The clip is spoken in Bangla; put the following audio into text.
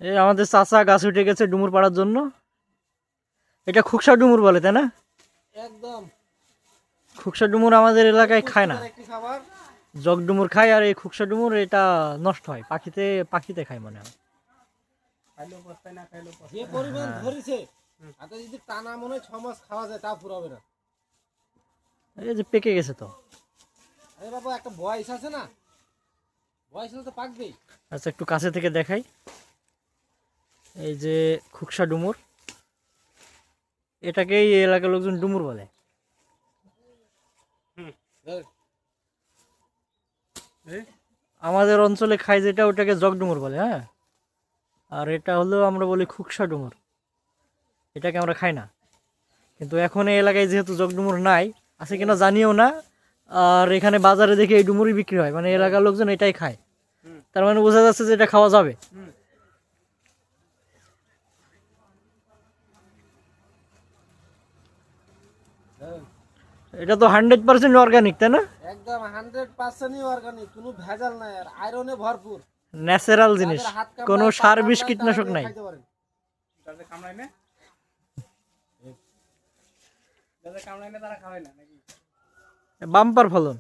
এই আমাদের চাচা গাছ উঠে গেছে ডুমুর পাড়ার জন্য। এটা খুকসা ডুমুর বলে, তাই না? একদম খুকসা ডুমুর আমাদের এলাকায় খায় না, একটি খাবার। জগ ডুমুর খায়। আর এই খুকসা ডুমুর এটা নষ্ট হয়, পাখিতে খায় মনে হয়। যে পরিমাণ ধরেছে তাতে যদি টানা মনে 6 মাস খাওয়া যায় তা ফুরাবে না। এই যে পেকে গেছে তো। আরে বাবা একটা বয়স আছে না, বয়স হলে তো পাকবেই। আচ্ছা একটু কাছে থেকে দেখাই। এই যে খুকসা ডুমুর, এটাকেই এই এলাকার লোকজন ডুমুর বলে। আমাদের অঞ্চলে খাই যেটা, ওটাকে জগ ডুমুর বলে। হ্যাঁ, আর এটা হলো আমরা বলি খুকসা ডুমুর, এটাকে আমরা খাই না। কিন্তু এখন এই এলাকায় যেহেতু জগ ডুমুর নাই, আছে কিনা জানিও না। আর এখানে বাজারে দেখে এই ডুমুরই বিক্রি হয়, মানে এলাকার লোকজন এটাই খায়। তার মানে বোঝা যাচ্ছে যে এটা খাওয়া যাবে। এটা তো 100% অর্গানিক, তাই না? একদম 100% অর্গানিক, কোনো ভেজাল নাই, আর আয়রনে ভরপুর, ন্যাচারাল জিনিস, কোনো সার বিষ কীটনাশক নাই। বাম্পার ফলন।